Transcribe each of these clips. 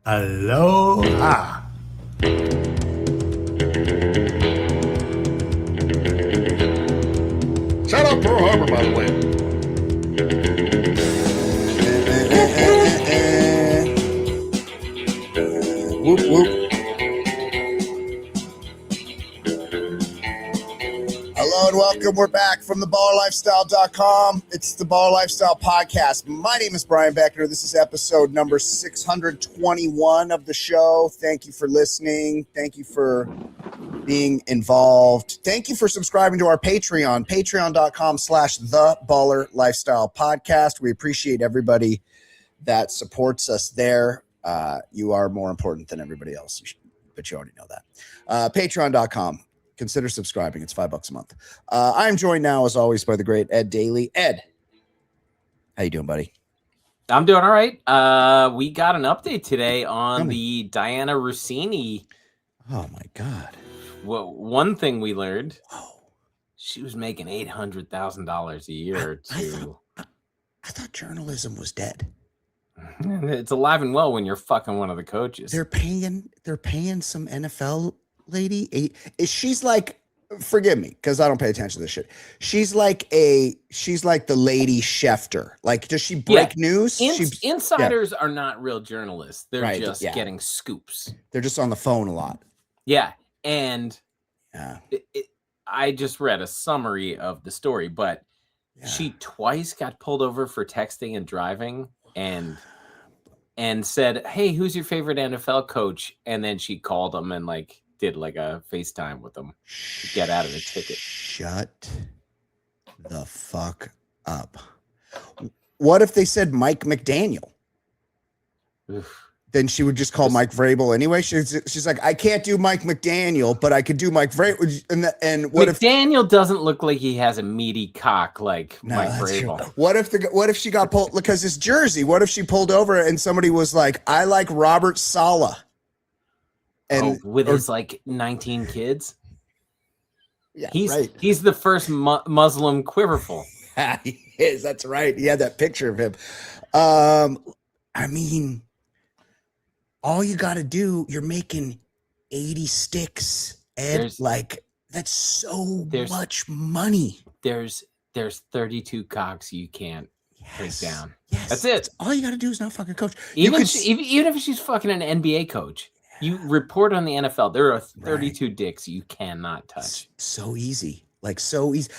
Aloha. Shout out Pearl Harbor, by the way. Whoop, whoop. Hello and welcome. We're back from theballerlifestyle.com. It's the Baller Lifestyle Podcast. My name is Brian Beckner. This is episode number 621 of the show. Thank you for listening. Thank you for being involved. Thank you for subscribing to our Patreon, patreon.com/the Lifestyle Podcast. We appreciate everybody that supports us there. You are more important than everybody else, but you already know that. Patreon.com. Consider subscribing. It's $5 a month. I'm joined now, as always, by the great Ed Daly. Ed, how you doing, buddy? I'm doing all right. We got an update today on the Diana Russini. Oh, my God. Well, one thing we learned, she was making $800,000 a year or two. I thought journalism was dead. It's alive and well when you're fucking one of the coaches. They're paying some NFL lady. She's like, forgive me because I don't pay attention to this shit. She's like the lady Schefter. Like, does she break news? Insiders are not real journalists. They're just getting scoops. They're just on the phone a lot. Yeah. And I just read a summary of the story, but she twice got pulled over for texting and driving and said, "Hey, who's your favorite NFL coach?" And then she called them and did a FaceTime with them to get out of the ticket. Shut the fuck up. What if they said Mike McDaniel? Oof. Then she would just call Mike Vrabel anyway. She's like, I can't do Mike McDaniel, but I could do Mike Vrabel. And what McDaniel doesn't look like he has a meaty cock like Mike Vrabel. What if she got pulled because it's Jersey? What if she pulled over and somebody was like, I like Robert Saleh, and with his 19 kids? Yeah, he's the first Muslim quiverful. He is. That's right. He had that picture of him. I mean, all you got to do, you're making 80 sticks, and that's so much money. There's 32 cocks you can't break down. Yes, that's it. All you got to do is not fucking coach. Even if she's fucking an NBA coach, you report on the NFL. There are 32 dicks you cannot touch. So easy, so easy.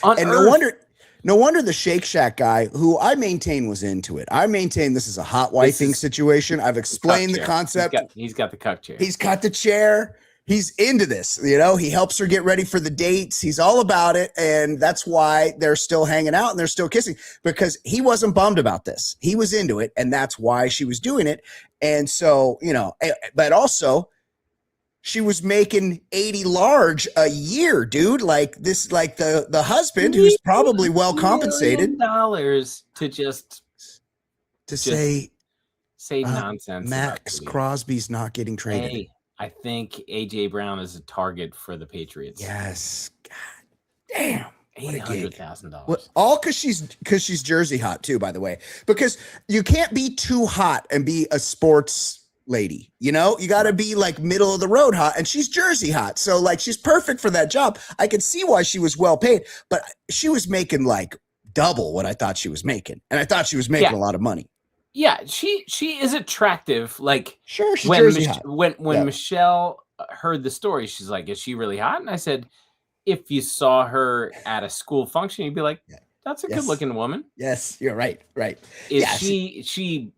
No wonder the Shake Shack guy, who I maintain was into it. I maintain this is a hot wifing situation. I've explained the concept. He's got the cuck chair. He's got the chair. He's into this. He helps her get ready for the dates. He's all about it. And that's why they're still hanging out and they're still kissing, because he wasn't bummed about this. He was into it. And that's why she was doing it. And so, but also, she was making 80 large a year, dude. The husband, who's probably well compensated, $1 to say nonsense. Max Crosby's not getting traded. Hey, I think AJ Brown is a target for the Patriots. Yes. God damn. $800,000. All because she's Jersey hot too, by the way. Because you can't be too hot and be a sports lady, you got to be middle of the road hot, and she's Jersey hot, so she's perfect for that job. I could see why she was well paid, but she was making double what I thought she was making, and I thought she was making a lot of money. Yeah, she is attractive. Sure, she's Jersey hot. When Michelle heard the story, she's like, "Is she really hot?" And I said, "If you saw her at a school function, you'd be like, that's a good-looking woman." Yes, you're right. Is she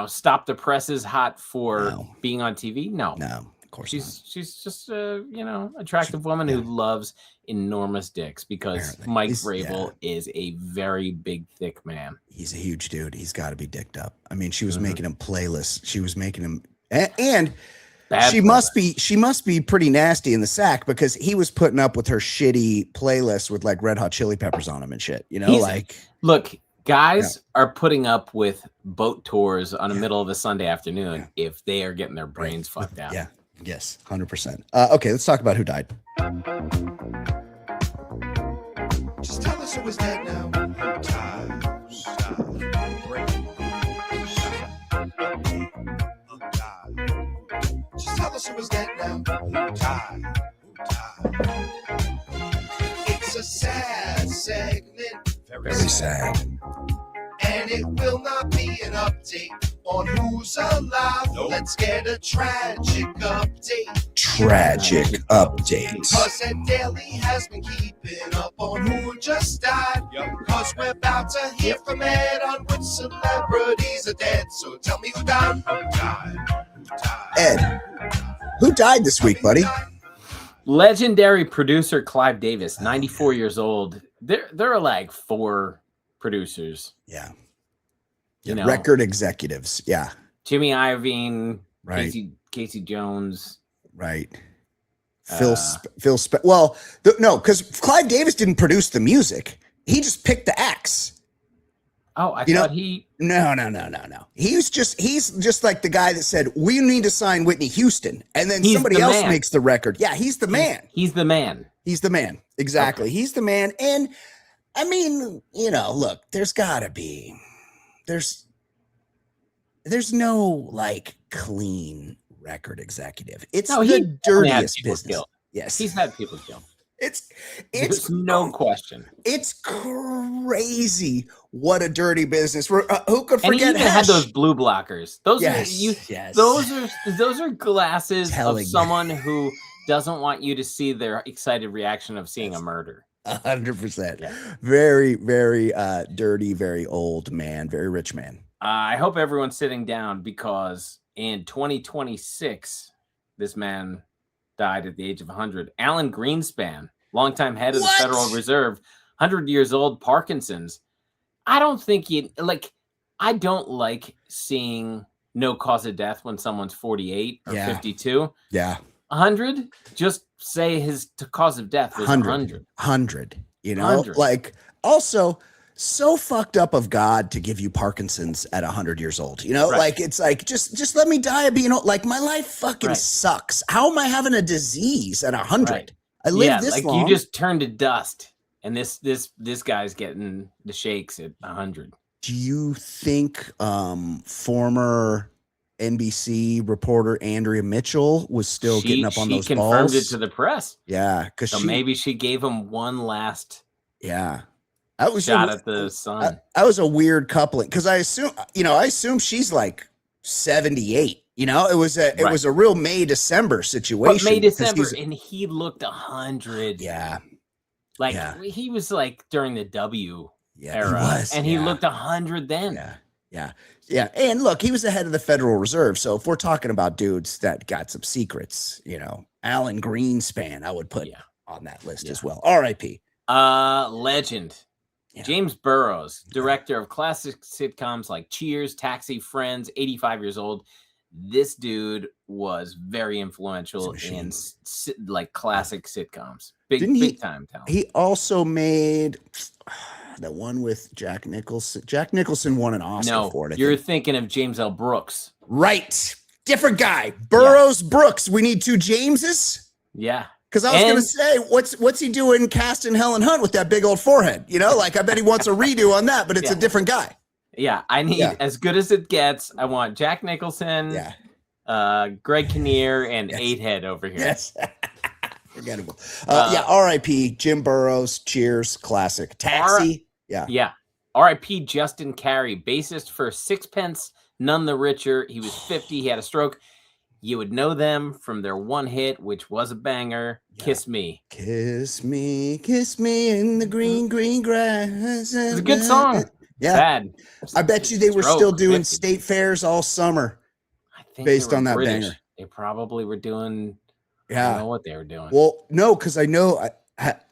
stop the presses hot for being on TV? No, of course not. She's just attractive woman who loves enormous dicks, because Mike Vrabel is a very big, thick man. He's a huge dude. He's got to be dicked up. I mean, she was making him playlists. She was making him, and she must be pretty nasty in the sack, because he was putting up with her shitty playlist with Red Hot Chili Peppers on him and shit. Look. Guys are putting up with boat tours on the middle of a Sunday afternoon if they are getting their brains fucked out. Yeah. Yes. 100%. Okay. Let's talk about who died. Just tell us who was dead now. so is dead now. Who died? It's a sad segment. Very sad. And it will not be an update on who's alive. Nope. Let's get a tragic update. Tragic update. Cause Ed Daly has been keeping up on who just died. Cause we're about to hear from Ed on which celebrities are dead. So tell me who died. Ed, who died this week, buddy? Legendary producer Clive Davis, 94 years old. There are like 4 producers. Yeah. You know, Record executives. Yeah. Jimmy Iovine, Right. Casey Jones. Right. Well, no, because Clive Davis didn't produce the music. He just picked the acts. Oh, I thought he. No. He's just like the guy that said, we need to sign Whitney Houston. And then somebody else makes the record. Yeah, he's the man. He's the man. He's the man. Exactly. Okay. He's the man. And I mean, you know, look, there's no like clean record executive. It's the dirtiest business. Killed. Yes. He's had people killed. It's no question. It's crazy what a dirty business. Who could forget? And he even had those blue blockers. Those are glasses of someone who doesn't want you to see their excited reaction of seeing a murder. 100%. Yeah. Very, very dirty, very old man, very rich man. I hope everyone's sitting down because in 2026, this man died at the age of 100. Alan Greenspan, longtime head of the Federal Reserve, 100 years old, Parkinson's. I don't think I don't like seeing no cause of death when someone's 48 or 52. Yeah. 100, just say his cause of death was 100. 100, you know? 100. Like, also, so fucked up of God to give you Parkinson's at 100 years old. You know, like it's like just let me die of being old. Like my life fucking sucks. How am I having a disease at 100? Right. I lived this long. You just turned to dust, and this guy's getting the shakes at 100. Do you think former NBC reporter Andrea Mitchell was still getting up on those balls? She confirmed it to the press. Yeah, because maybe she gave him one last. Yeah. That was shot at the sun. That was a weird coupling because I assume she's like 78. You know, it was a real May-December situation. But May-December, and he looked 100. Yeah, he was like during the W era, he was, and he looked 100 then. Yeah. And look, he was the head of the Federal Reserve. So if we're talking about dudes that got some secrets, you know, Alan Greenspan, I would put on that list as well. R.I.P. Legend. Yeah. James Burrows, director of classic sitcoms like Cheers, Taxi, Friends, 85 years old. This dude was very influential in like classic sitcoms. Big time talent. He also made the one with Jack Nicholson. Jack Nicholson won an Oscar for it. You're thinking of James L. Brooks. Right. Different guy. Burrows, Brooks. We need 2 Jameses. Yeah. Because I was going to say, what's he doing casting Helen Hunt with that big old forehead? You know, like I bet he wants a redo on that, but it's a different guy. Yeah, I need as good as it gets. I want Jack Nicholson, Greg Kinnear, and 8head over here. Yes. Forgettable. R.I.P. Jim Burrows, Cheers, classic. Taxi. Yeah. R.I.P. Justin Carey, bassist for Sixpence None the Richer. He was 50. He had a stroke. You would know them from their one hit, which was a banger, Kiss Me. Kiss me in the green, green grass. It's a good song. Yeah. Bad. I bet you they were still doing state fairs all summer. I think based on that British. banger. They probably were doing, I don't know what they were doing. Well, no, because I know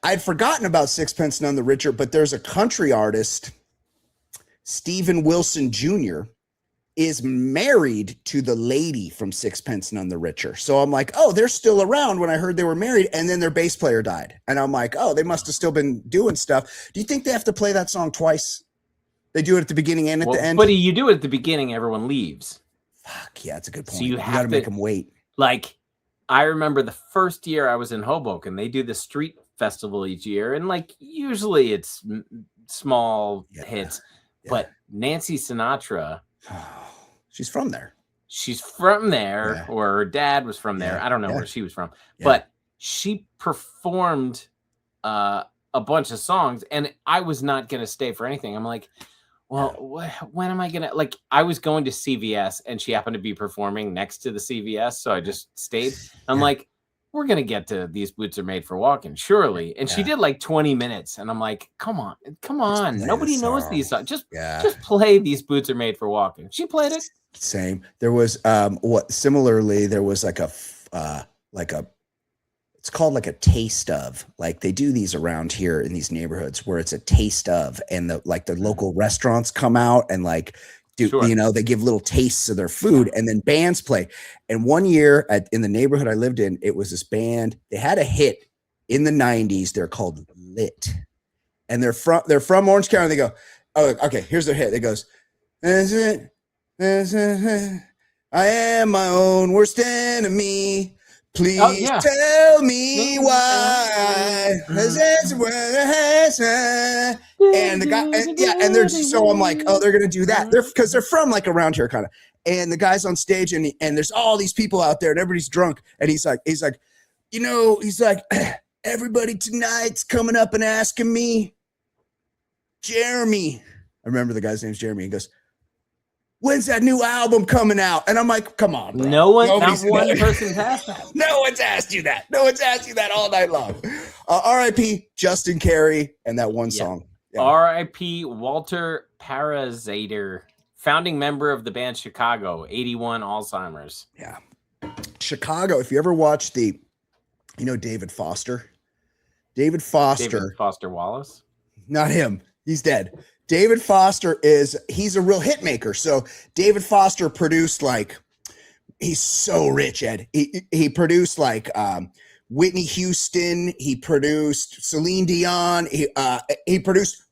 I'd forgotten about Sixpence None the Richer, but there's a country artist, Stephen Wilson Jr., is married to the lady from Sixpence None the Richer. So I'm like, oh, they're still around when I heard they were married. And then their bass player died. And I'm like, oh, they must have still been doing stuff. Do you think they have to play that song twice? They do it at the beginning and at the end? But you do it at the beginning, everyone leaves. Fuck, yeah, it's a good point. So you got to make them wait. Like, I remember the first year I was in Hoboken, they do the street festival each year. And like, usually it's small hits. Yeah. But Nancy Sinatra... She's from there. she's from there, Yeah. or her dad was from there. Yeah. I don't know Yeah. where she was from, Yeah. but she performed a bunch of songs, and I was not going to stay for anything. I'm like, well, when am I going to, like, I was going to CVS, and she happened to be performing next to the CVS, so I just stayed. I'm like, we're going to get to These Boots Are Made for Walking, surely. And she did like 20 minutes, and I'm like, come on. Nobody knows these songs. Just play These Boots Are Made for Walking. She played it. Same. There was similarly, there was like a it's called like a taste of, like they do these around here in these neighborhoods where it's a taste of, and the local restaurants come out and like do, they give little tastes of their food, and then bands play. And one year in the neighborhood I lived in, it was this band. They had a hit in the 90s. They're called Lit, and they're from Orange County. They go, oh, okay, here's their hit. It goes, I am my own worst enemy. Please tell me why. And the guy, and they're just, so I'm like, oh, they're gonna do that. Because they're from like around here, kind of. And the guy's on stage, and there's all these people out there, and everybody's drunk, and he's like, everybody tonight's coming up and asking me, Jeremy. I remember the guy's name's Jeremy. He goes, when's that new album coming out? And I'm like, come on, bro. Not one person's asked that. No one's asked you that. No one's asked you that all night long. R.I.P. Justin Carey and that one song. Yeah. R.I.P. Walter Parazater, founding member of the band Chicago, 81, Alzheimer's. Yeah. Chicago, if you ever watch David Foster? David Foster Wallace? Not him. He's dead. David Foster he's a real hit maker. So David Foster produced he's so rich, Ed. He produced Whitney Houston. He produced Celine Dion. He produced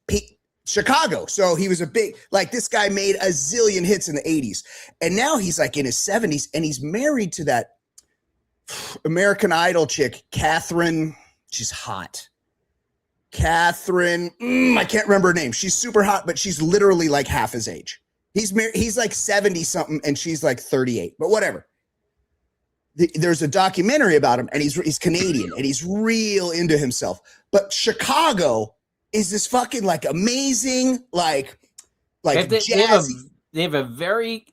Chicago. So he was a big, this guy made a zillion hits in the 80s. And now he's in his 70s, and he's married to that American Idol chick, Catherine. She's hot. Catherine, I can't remember her name. She's super hot, but she's literally half his age. He's 70 something, and she's 38, but whatever. There's a documentary about him, and he's Canadian, and he's real into himself. But Chicago is this fucking amazing, jazzy. They have a very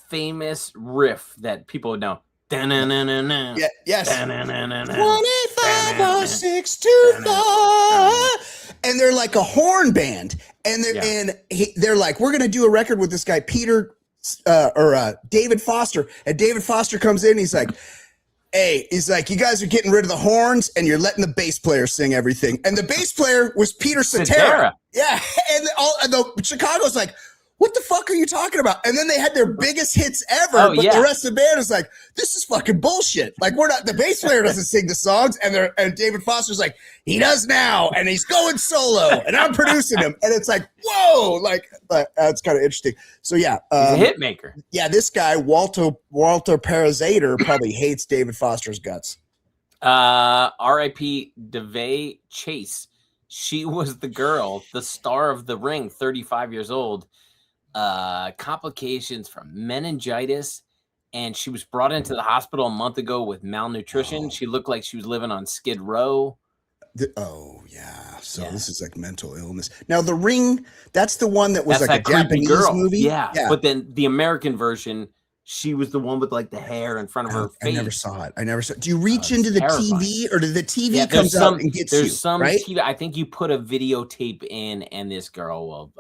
famous riff that people would know. Yeah, yes. 25 or 625. And they're like a horn band, and they're like, we're gonna do a record with this guy David Foster, and David Foster comes in. He's like, hey, you guys are getting rid of the horns, and you're letting the bass player sing everything. And the bass player was Peter Cetera. Yeah, and the Chicago's like, what the fuck are you talking about? And then they had their biggest hits ever, but the rest of the band is like, this is fucking bullshit. We're not, the bass player doesn't sing the songs, and David Foster's like, he does now, and he's going solo, and I'm producing him. And it's like, whoa, that's kind of interesting. So yeah. He's a hit maker. Yeah, this guy, Walter Parazater, probably hates David Foster's guts. R.I.P. DeVay Chase. She was the star of The Ring, 35 years old. Complications from meningitis, and she was brought into the hospital a month ago with malnutrition. She looked like she was living on Skid Row. So this is mental illness. Now The Ring, that's the one that was a Japanese movie. Yeah, but then the American version, she was the one with the hair in front of her face. I never saw it. Do you reach into the TV, or did the TV comes out and gets you? Right? TV. I think you put a videotape in, and this girl will.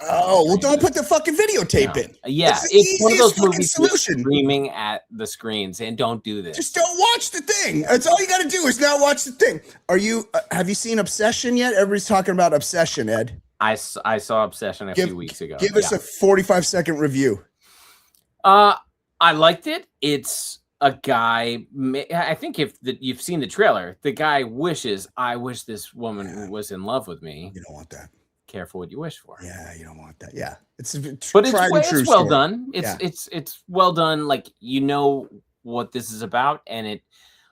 Don't put the fucking videotape in. Yeah, it's one of those movies screaming at the screens, and don't do this. Just don't watch the thing. That's all you got to do is not watch the thing. Are you? Have you seen Obsession yet? Everybody's talking about Obsession, Ed. I saw Obsession a few weeks ago. Give us a 45-second review. I liked it. It's a guy. I think if you've seen the trailer, the guy wishes, I wish this woman was in love with me. You don't want that. Careful what you wish for. Yeah, you don't want that. Yeah, it's well done. It's well done. You know what this is about, and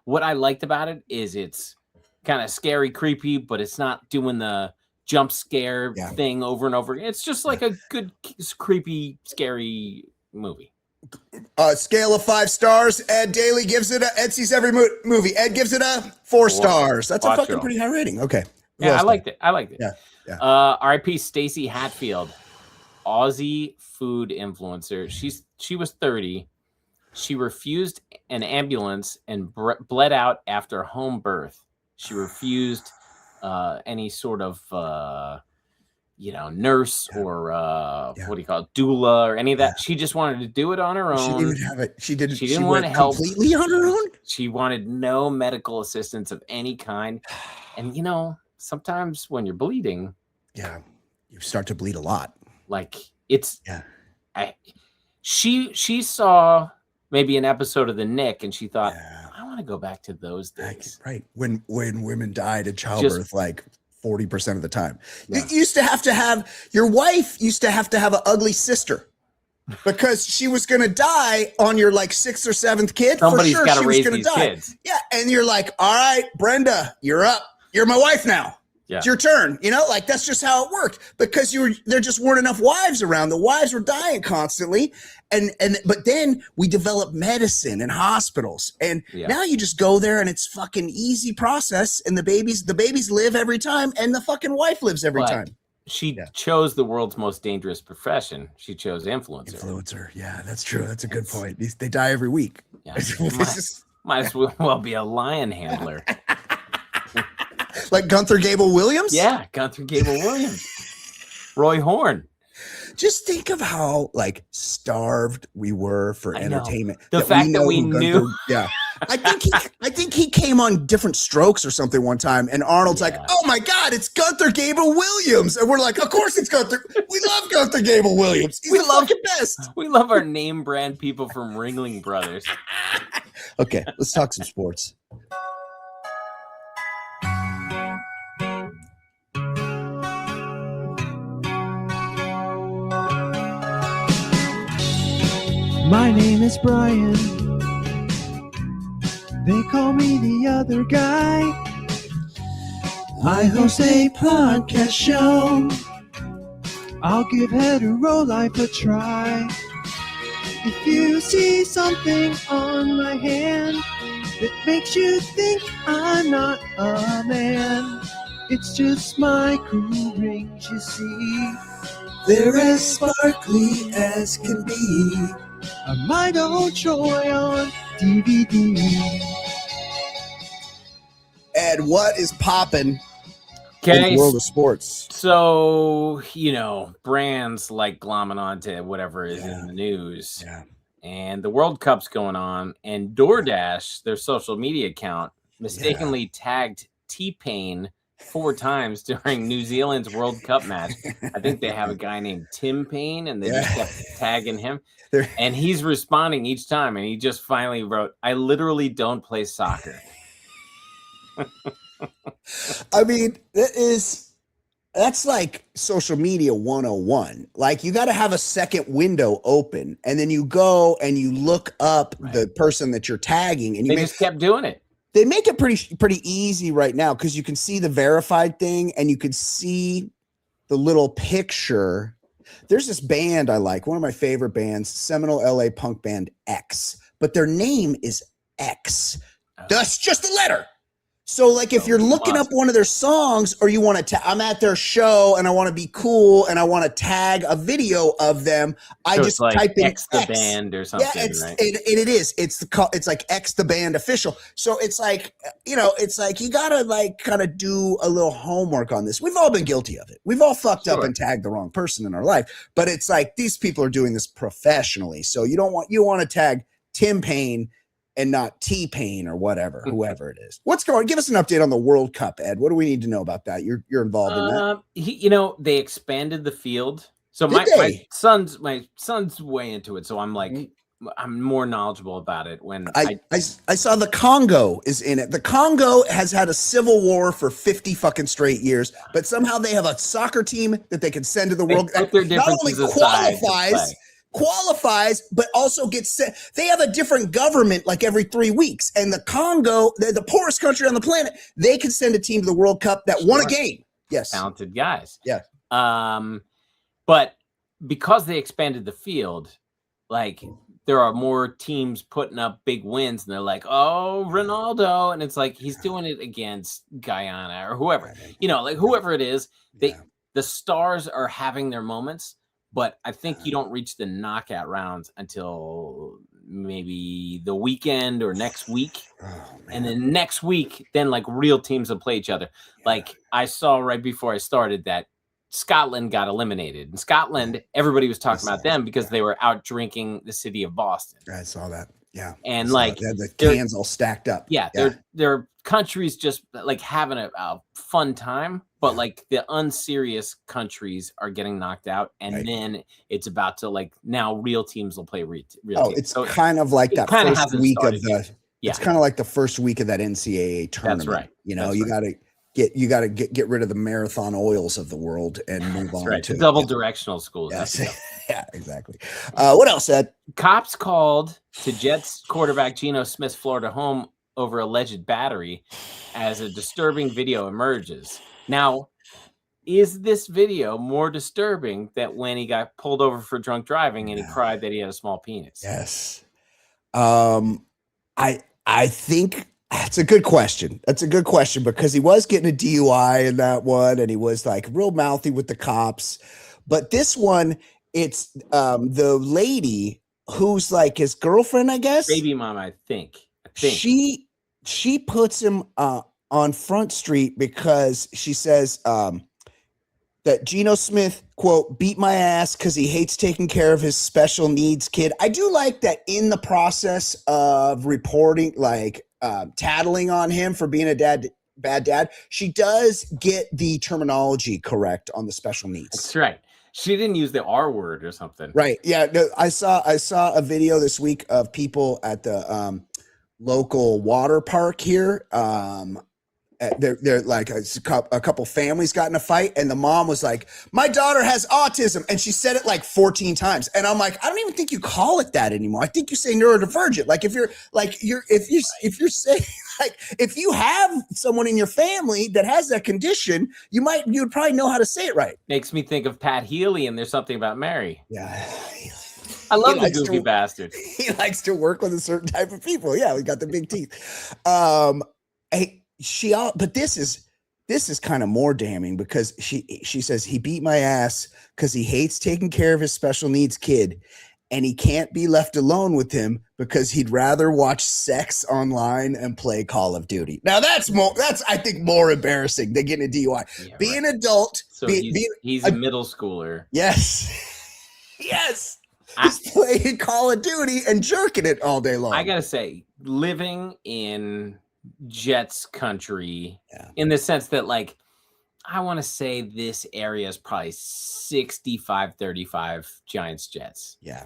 what I liked about it is it's kind of scary, creepy, but it's not doing the jump scare thing over and over again. It's just a good, creepy, scary movie. Scale of 5 stars. Ed Daly gives it Ed sees every movie. Ed gives it a 4 stars. That's a fucking pretty high rating. Okay. Yeah, I liked it. Yeah. R.I.P. Stacey Hatfield, Aussie food influencer. She was 30. She refused an ambulance and bled out after home birth. She refused any sort of nurse or what do you call it, doula or any of that. She just wanted to do it on her own. She didn't even have it. She didn't want to help completely on her own. She wanted no medical assistance of any kind. And sometimes when you're bleeding, you start to bleed a lot. Like she saw maybe an episode of the Knicks and she thought, I want to go back to those days. Right. When women died in childbirth, like 40% of the time. You used to have your wife used to have an ugly sister because she was going to die on your like 6th or 7th kid. Somebody's for sure got to she raise was these die. kids. Yeah. And you're like, all right, Brenda, you're up. You're my wife now. Yeah. It's your turn. Like that's just how it worked because there just weren't enough wives around. The wives were dying constantly. But then we developed medicine and hospitals. And now you just go there and it's fucking easy process. And the babies live every time. And the fucking wife lives every time. She chose the world's most dangerous profession. She chose influencer. Yeah, that's true. That's a good point. They die every week. Yeah. Might as well be a lion handler. Like Gunther Gable Williams? Yeah, Gunther Gable Williams. Roy Horn. Just think of how like starved we were for entertainment. The fact that we knew. Yeah. I think he came on Different Strokes or something one time, and Arnold's like, "Oh my God, it's Gunther Gable Williams," and we're like, "Of course it's Gunther. We love Gunther Gable Williams. He's the fucking best." We love our name brand people from Ringling Brothers. Okay, let's talk some sports. My name is Brian. They call me the other guy. I host a podcast show. I'll give hetero life a try. If you see something on my hand that makes you think I'm not a man, it's just my cool rings, you see. They're as sparkly as can be. A might old Troy on DVD. Ed, what is popping in Okay, the world of sports? so brands like glomming onto whatever is in the news, and the World Cup's going on, and DoorDash, their social media account, mistakenly tagged T-Pain 4 times during New Zealand's World Cup match. I think they have a guy named Tim Payne, and they just kept tagging him. And he's responding each time, and he just finally wrote, "I literally don't play soccer." I mean, that's like social media 101. Like you got to have a second window open, and then you go and you look up the person that you're tagging, and just kept doing it. They make it pretty easy right now because you can see the verified thing and you can see the little picture. There's this band I like, one of my favorite bands, seminal LA punk band X, but their name is X. That's just a letter. So like if you're looking up one of their songs or you want to, I'm at their show and I want to be cool and I want to tag a video of them, I just like type in X the band or something. Yeah, right? it is. It's like X the band official. So it's like, it's like you gotta like kind of do a little homework on this. We've all been guilty of it. We've all fucked up and tagged the wrong person in our life. But it's like these people are doing this professionally. So you want to tag Tim Payne and not T-Pain or whatever, whoever it is. What's going on? Give us an update on the World Cup, Ed. What do we need to know about that? You're involved in that. They expanded the field. So my son's way into it. So I'm like, I'm more knowledgeable about it. When I saw the Congo is in it. The Congo has had a civil war for 50 fucking straight years, but somehow they have a soccer team that they can send to the World Cup. Not only qualifies, but also gets sent. They have a different government like every 3 weeks. And the Congo, the poorest country on the planet, they can send a team to the World Cup that won a game. Yes. Talented guys. Yeah. But because they expanded the field, like there are more teams putting up big wins, and they're like, oh, Ronaldo. And it's like, he's doing it against Guyana or whoever, like whoever it is. The stars are having their moments, but I think you don't reach the knockout rounds until maybe the weekend or next week. And then next week, then like real teams will play each other. Like I saw right before I started that Scotland got eliminated. In Scotland, everybody was talking about them because they were out drinking the city of Boston. I saw that. Yeah. And like the cans all stacked up. Yeah. They're countries just like having a fun time, but like the unserious countries are getting knocked out. And then it's about to like now real teams will play real teams. It's so kind of like that first week of the it's kind of like the first week of that NCAA tournament. That's right. You got to get rid of the marathon oils of the world and move on to double directional schools. Yes. Yeah, exactly. What else, Ed? Cops called to Jets quarterback Geno Smith's Florida home over alleged battery as a disturbing video emerges. Now, is this video more disturbing than when he got pulled over for drunk driving and he cried that he had a small penis? Yes. I think that's a good question. That's a good question because he was getting a DUI in that one and he was like real mouthy with the cops. But this one, it's the lady who's like his girlfriend, I guess. Baby mom, I think. She puts him on Front Street because she says that Geno Smith, quote, beat my ass because he hates taking care of his special needs kid. I do like that in the process of reporting, like tattling on him for being a bad dad, she does get the terminology correct on the special needs. That's right. She didn't use the R word or something. Right. Yeah. No, I saw a video this week of people at the local water park here. They're like a couple families got in a fight and the mom was like, my daughter has autism. And she said it like 14 times. And I'm like, I don't even think you call it that anymore. I think you say neurodivergent. Like if you're saying like, if you have someone in your family that has that condition, you would probably know how to say it right. Makes me think of Pat Healy and There's Something About Mary. Yeah. I love the goofy bastard. He likes to work with a certain type of people. Yeah. We got the big teeth. But this is kind of more damning because she says he beat my ass because he hates taking care of his special needs kid and he can't be left alone with him because he'd rather watch sex online and play Call of Duty. Now that's I think more embarrassing than getting a DUI. Yeah, be an adult. So he's a middle schooler. Yes. Yes. He's playing Call of Duty and jerking it all day long. I gotta say, living in Jets country in the sense that like I want to say this area is probably 65-35 Giants Jets. Yeah.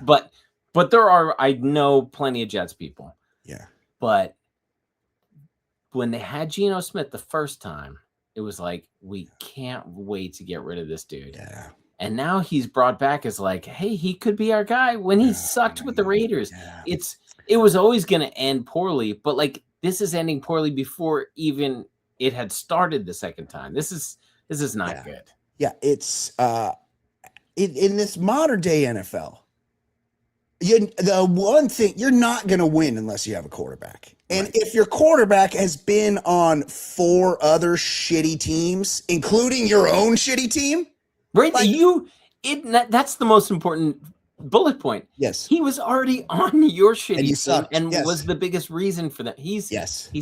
But I know plenty of Jets people. Yeah. But when they had Geno Smith the first time, it was like, we can't wait to get rid of this dude. Yeah. And now he's brought back as like, hey, he could be our guy when he sucked with the Raiders. Yeah. It was always going to end poorly, but like this is ending poorly before even it had started the second time. This is not good. Yeah, it's in this modern day NFL. The one thing you're not going to win unless you have a quarterback. And if your quarterback has been on 4 other shitty teams, including your own shitty team, right? That's the most important bullet point. Yes. He was already on your shitty team and was the biggest reason for that. He's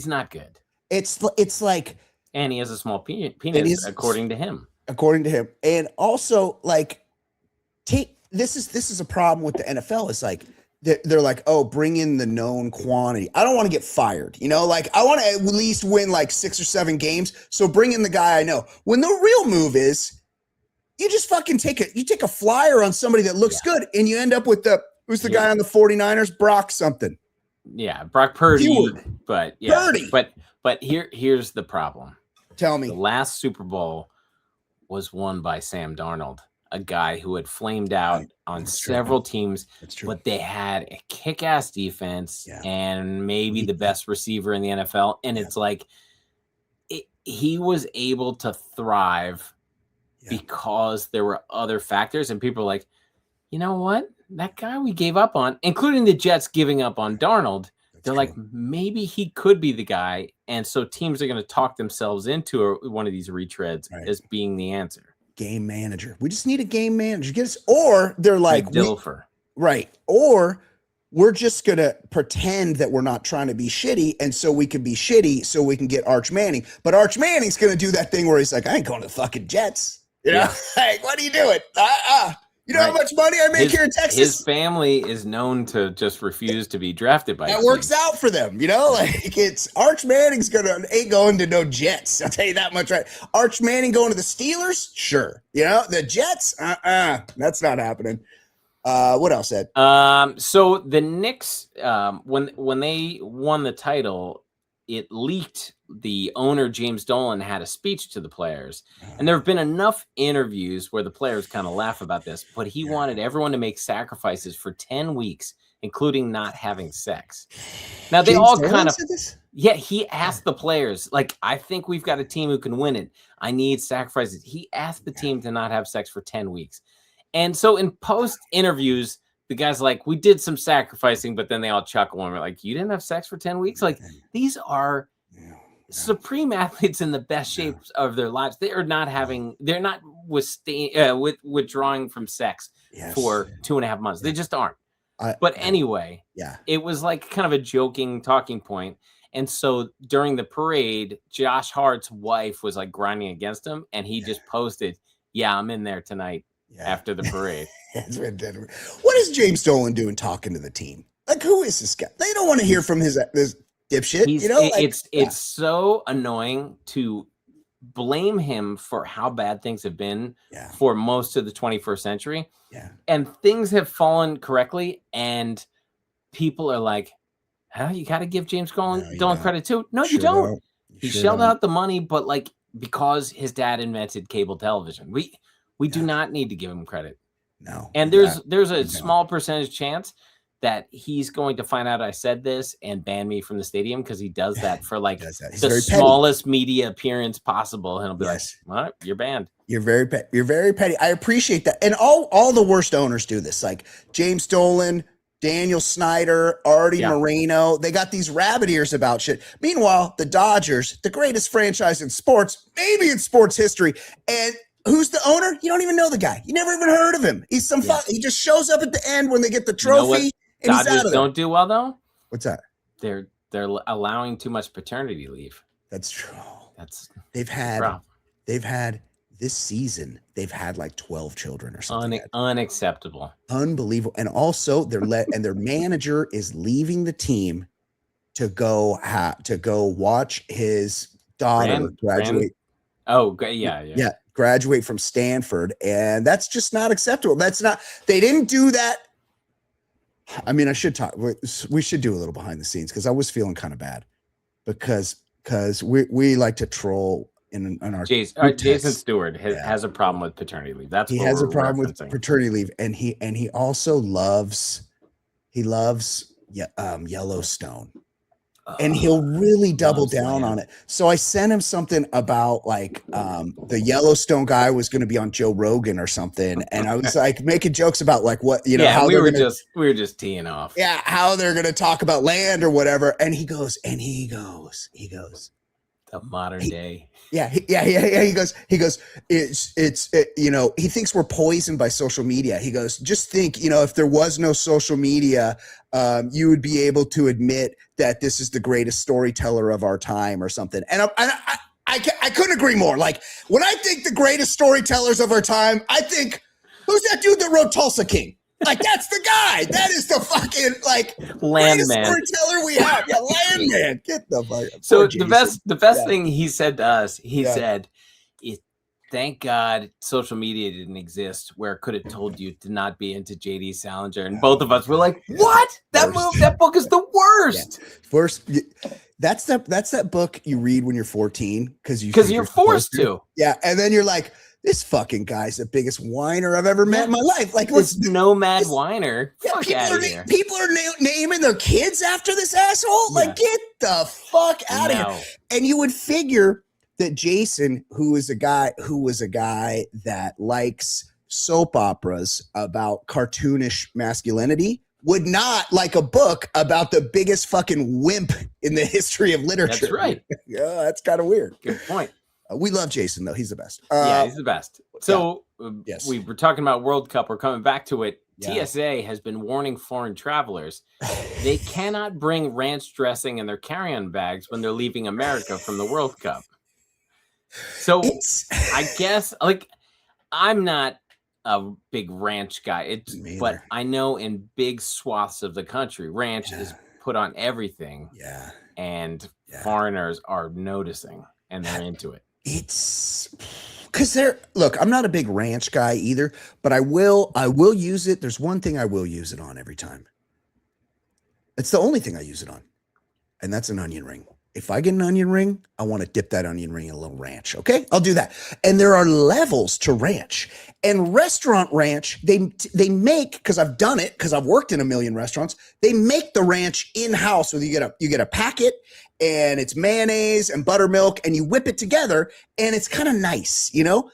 not good. It's like, and he has a small penis according to him. And also like this is a problem with the NFL. It's like they're like, oh, bring in the known quantity. I don't want to get fired. Like I want to at least win like 6 or 7 games. So bring in the guy I know. When the real move is you just fucking take a flyer on somebody that looks good and you end up with who's the guy on the 49ers? Brock something. Yeah, Brock Purdy. But yeah. Purdy. But here's the problem. Tell me. The last Super Bowl was won by Sam Darnold, a guy who had flamed out on several teams, but they had a kick-ass defense and maybe the best receiver in the NFL. And it's like he was able to thrive because there were other factors. And people are like, you know what? That guy we gave up on, including the Jets giving up on Darnold, they're like, maybe he could be the guy. And so teams are going to talk themselves into one of these retreads as being the answer. Game manager. We just need a game manager. Get us, or they're like, Dilfer. Right. Or we're just going to pretend that we're not trying to be shitty. And so we can be shitty so we can get Arch Manning. But Arch Manning's going to do that thing where he's like, I ain't going to the fucking Jets. You know, like, what are you doing? You know how much money I make here in Texas? His family is known to just refuse to be drafted by that works out for them, you know? Like, it's Arch Manning's ain't going to no Jets. I'll tell you that much, right? Arch Manning going to the Steelers? Sure. You know, the Jets? That's not happening. What else, Ed? So the Knicks, when they won the title, it leaked the owner, James Dolan, had a speech to the players. And there have been enough interviews where the players kind of laugh about this, but he wanted everyone to make sacrifices for 10 weeks, including not having sex. Now, they all kind of, he asked the players, like, I think we've got a team who can win it. I need sacrifices. He asked the team to not have sex for 10 weeks. And so in post interviews, the guy's like, we did some sacrificing, but then they all chuckle and we're like, you didn't have sex for 10 weeks? Like, these are supreme athletes in the best shape of their lives. They're not withdrawing from sex for 2.5 months. They just aren't. But anyway, it was like kind of a joking talking point. And so during the parade, Josh Hart's wife was like grinding against him. And he just posted, I'm in there tonight after the parade. What is James Dolan doing talking to the team? Like, who is this guy? They don't want to hear from this dipshit. It's so annoying to blame him for how bad things have been for most of the 21st century. And things have fallen correctly. And people are like, you got to give James Dolan credit too. No, you don't. He shelled out the money, but like, because his dad invented cable television, we do not need to give him credit. No. And there's a small percentage chance that he's going to find out I said this and ban me from the stadium, because he does that for like the smallest media appearance possible. And he'll be like, what? You're banned. You're very petty. I appreciate that. And all the worst owners do this. Like James Dolan, Daniel Snyder, Artie Moreno. They got these rabbit ears about shit. Meanwhile, the Dodgers, the greatest franchise in sports, maybe in sports history, and who's the owner? You don't even know the guy. You never even heard of him. He's some he just shows up at the end when they get the trophy. And Dodgers he's out of there. Don't do well though. What's that? They're allowing too much paternity leave. That's true. They've had this season. They've had like 12 children or something. Unacceptable. Unbelievable. And also their manager is leaving the team to go watch his daughter graduate. Graduate from Stanford. And that's just not acceptable. They didn't do that. I mean, we should do a little behind the scenes, because I was feeling kind of bad because we like to troll in our Jason Stewart has a problem with paternity leave. He has a problem with paternity leave. And he also loves Yellowstone. And he'll really double down on it. So I sent him something about like the Yellowstone guy was going to be on Joe Rogan or something, and I was like making jokes about like what how we were just teeing off. Yeah, how they're going to talk about land or whatever. And he goes. The modern day. Yeah. He goes, he thinks we're poisoned by social media. He goes, just think, if there was no social media, you would be able to admit that this is the greatest storyteller of our time or something. And I couldn't agree more. Like when I think the greatest storytellers of our time, I think, who's that dude that wrote Tulsa King? Like that's the guy. That is the fucking Landman storyteller we have. Yeah, Landman. Get the fuck. So the best thing he said to us, he said, "Thank God social media didn't exist, where it could have told you to not be into J.D. Salinger." And both of us were like, "What? That book is the worst." That's that book you read when you're 14 because you're forced to. Yeah, and then you're like, this fucking guy's the biggest whiner I've ever met in my life. Like this nomad whiner. Fuck out of here. People are naming their kids after this asshole. Like, get the fuck out of here. And you would figure that Jason, who was a guy that likes soap operas about cartoonish masculinity would not like a book about the biggest fucking wimp in the history of literature. That's right. Yeah, that's kind of weird. Good point. We love Jason, though. He's the best. Yeah, he's the best. So Yes. we were talking about World Cup. We're coming back to it. Yeah. TSA has been warning foreign travelers they cannot bring ranch dressing in their carry-on bags when they're leaving America from the World Cup. So I guess, like, I'm not a big ranch guy, but I know in big swaths of the country, ranch is put on everything. Yeah. And foreigners are noticing and they're into it. It's because look, I'm not a big ranch guy either, but I will use it. There's one thing I will use it on every time. It's the only thing I use it on. And that's an onion ring. If I get an onion ring, I want to dip that onion ring in a little ranch. Okay, I'll do that. And there are levels to ranch. And restaurant ranch, they make, because I've done it, because I've worked in a million restaurants, they make the ranch in-house. So you get a packet, and it's mayonnaise and buttermilk, and you whip it together, and it's kind of nice, you know?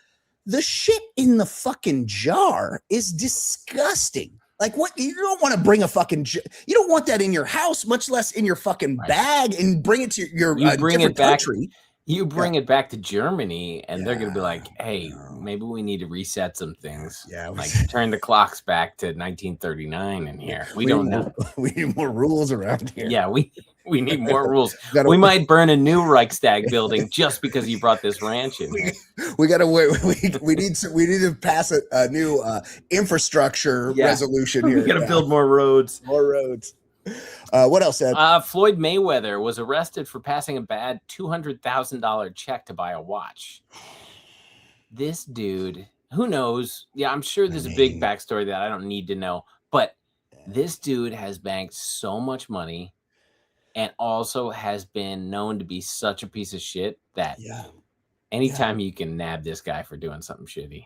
The shit in the fucking jar is disgusting. Like, what? You don't want to bring a fucking, you don't want that in your house, much less in your fucking bag, and bring it to your different country. You bring it back to Germany, and they're going to be like, hey, maybe we need to reset some things. Yeah. Like, turn the clocks back to 1939 in here. We don't know. We need more rules around here. Yeah, we need more rules. We might burn a new Reichstag building just because you brought this ranch in here. We got to wait. We need to pass a new infrastructure resolution here. We got to build more roads. More roads. What else, Ed? Floyd Mayweather was arrested for passing a bad $200,000 check to buy a watch. This dude, who knows? Yeah, I'm sure there's a big backstory that I don't need to know. But this dude has banked so much money and also has been known to be such a piece of shit that anytime you can nab this guy for doing something shitty.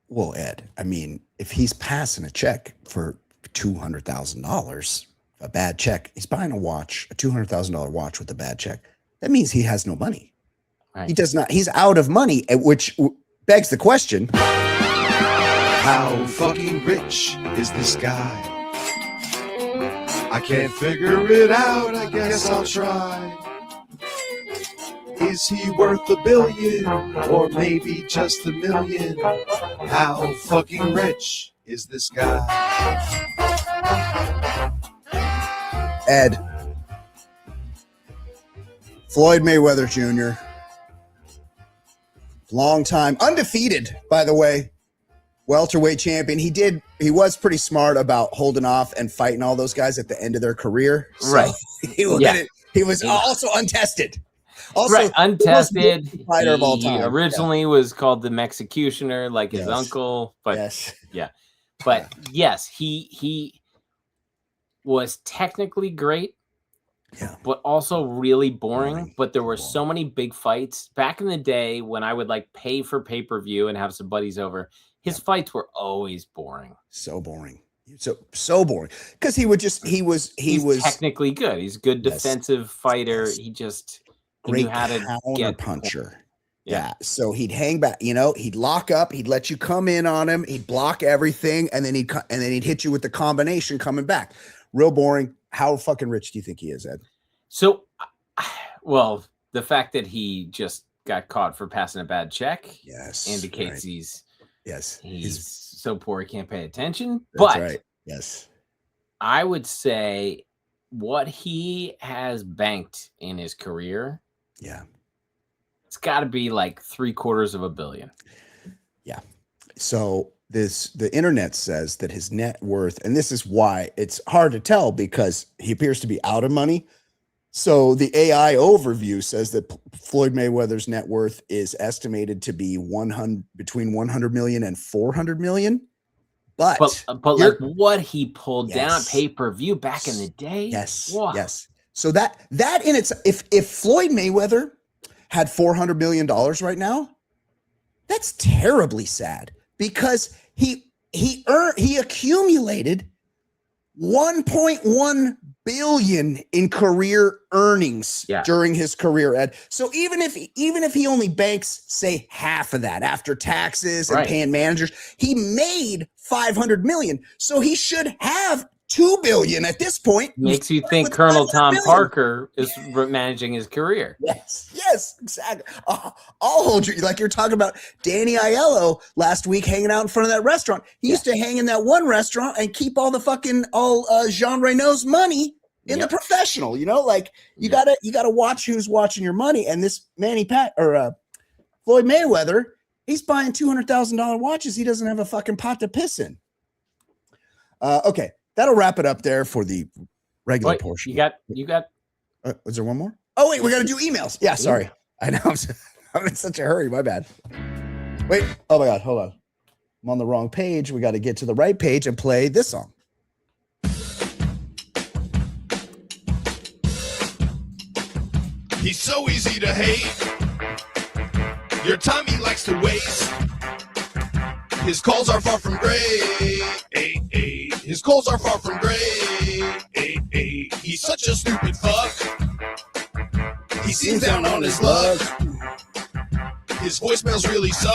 Well, Ed, I mean, if he's passing a check for $200,000, a bad check, he's buying a watch, a $200,000 watch with a bad check. That means he has no money. Right. He does not. He's out of money, which begs the question: how fucking rich is this guy? I can't figure it out. I guess I'll try. Is he worth $1 billion or maybe just $1 million? How fucking rich is this guy? Ed, Floyd Mayweather Jr., long time, undefeated, by the way, welterweight champion. He was pretty smart about holding off and fighting all those guys at the end of their career. So right. He was also untested. Also, untested. Fighter of all time. He originally was called the Executioner, like his uncle. But But yes, he was technically great, but also really boring. But there were so many big fights back in the day when I would like pay for pay-per-view and have some buddies over. His fights were always boring. So boring. So boring. Because he was technically good. He's a good defensive fighter. He knew how to get puncher. Yeah. So he'd hang back, he'd lock up, he'd let you come in on him, he'd block everything, and then he'd hit you with the combination coming back. Real boring. How fucking rich do you think he is, Ed? So, well, the fact that he just got caught for passing a bad check indicates he's so poor he can't pay attention. That's right. Yes. I would say what he has banked in his career. Yeah. It's got to be like $750 million. Yeah. So the internet says that his net worth, and this is why it's hard to tell because he appears to be out of money. So the AI overview says that Floyd Mayweather's net worth is estimated to be between 100 million and 400 million. But like what he pulled down pay-per-view back in the day. Yes. Wow. Yes. So that in its, if Floyd Mayweather had $400 million right now, that's terribly sad because he accumulated $1.1 billion in career earnings Yeah. during his career, Ed. So even if he only banks, say, half of that after taxes and Right. paying managers, he made $500 million. So he should have $2 billion at this point. Makes you think With Colonel $500 Tom million. Parker is managing his career. Yes, exactly. I'll hold you. Like you're talking about Danny Aiello last week hanging out in front of that restaurant. He used to hang in that one restaurant and keep all the fucking Jean Reno's money in the professional. You know, like you gotta watch who's watching your money. And this Floyd Mayweather, he's buying $200,000 watches. He doesn't have a fucking pot to piss in. Okay, that'll wrap it up there for the regular portion. You got. Was there one more? Oh wait, we got to do emails. Yeah, sorry. I know I'm in such a hurry. My bad. Wait. Oh my God. Hold on. I'm on the wrong page. We got to get to the right page and play this song. He's so easy to hate. Your time he likes to waste. His calls are far from great. His calls are far from great. He's such a stupid fuck. He seems down on his luck. His voicemails really suck.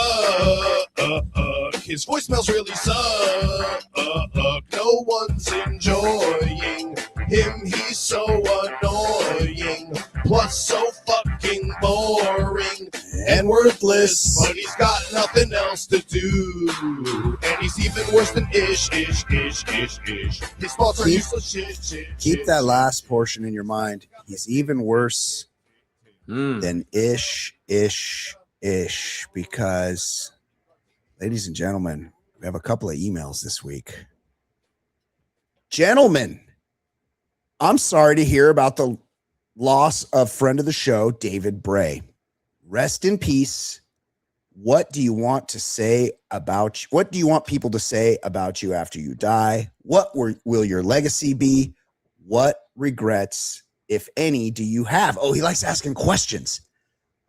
His voicemails really suck. No one's enjoying him. He's so annoying. Plus so fucking boring and worthless. But he's got nothing else to do. And he's even worse than ish. His thoughts are useless shit. Keep that last portion in your mind. He's even worse than ish, because, ladies and gentlemen, we have a couple of emails this week. Gentlemen, I'm sorry to hear about the loss of friend of the show, David Bray. Rest in peace. What do you want to say about you? What do you want people to say about you after you die? What will your legacy be? What regrets, if any, do you have? Oh, he likes asking questions.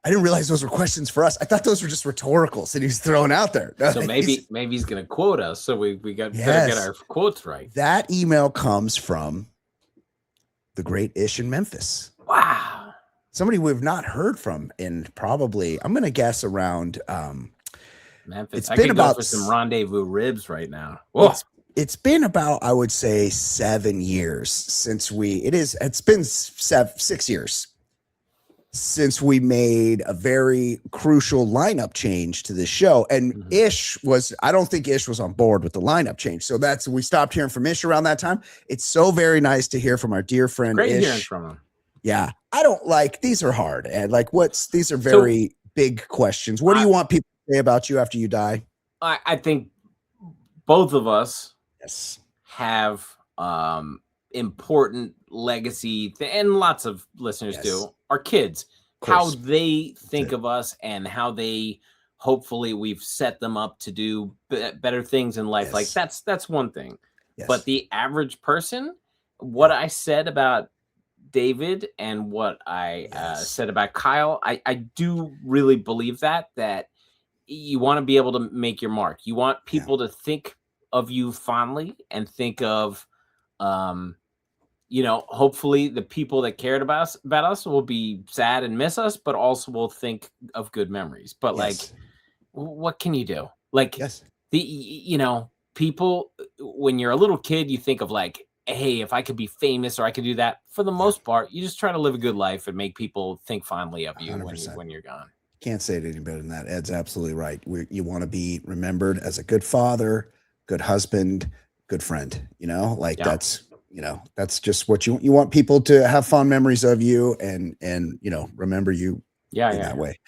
I didn't realize those were questions for us. I thought those were just rhetoricals that he was throwing out there. No, so maybe he's going to quote us. So we better get our quotes right. That email comes from the great Ish in Memphis. Wow. Somebody we've not heard from in probably, I'm going to guess around Memphis. It's I been could about go for some rendezvous ribs right now. It's been about, I would say, 7 years since it's been 6 years since we made a very crucial lineup change to this show. And I don't think Ish was on board with the lineup change. So we stopped hearing from Ish around that time. It's so very nice to hear from our dear friend Great Ish. hearing from him. Yeah. I don't these are hard. And these are very big questions. What do you want people to say about you after you die? I think both of us have important legacy and lots of listeners do. Our kids, how they think of us and how they hopefully we've set them up to do better things in life. Like that's one thing. But the average person, what I said about David and what I said about Kyle, I do really believe that you want to be able to make your mark. You want people to think of you fondly and think of hopefully the people that cared about us will be sad and miss us, but also will think of good memories. But what can you do? People, when you're a little kid, you think of hey, if I could be famous or I could do that. For the most part, you just try to live a good life and make people think fondly of you when you're gone. Can't say it any better than that. Ed's absolutely right. You want to be remembered as a good father, good husband, good friend. That's just what you want people to have fond memories of you and remember you that way.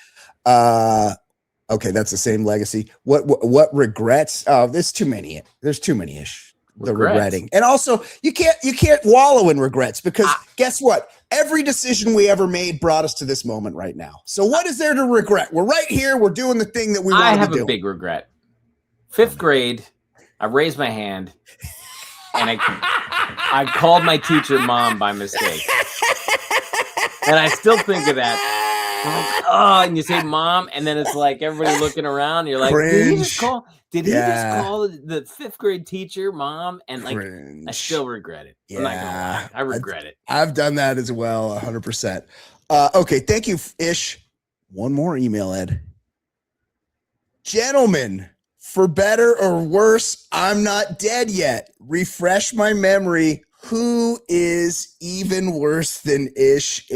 Okay, that's the same legacy. What regrets? Oh, there's too many. There's too many ish. The regretting. And also you can't wallow in regrets because guess what? Every decision we ever made brought us to this moment right now. So what is there to regret? We're right here. We're doing the thing that we want to do. I have a big regret. 5th grade, I raised my hand and I called my teacher mom by mistake. And I still think of that oh, and you say mom, and then it's like everybody looking around. And you're like, Cringe. did he just call the 5th grade teacher mom? And like, Cringe. I still regret it. I'm not gonna lie. I regret it. I've done that as well, 100%. Okay, thank you, Ish. One more email, Ed. Gentlemen, for better or worse, I'm not dead yet. Refresh my memory. Who is even worse than Ish?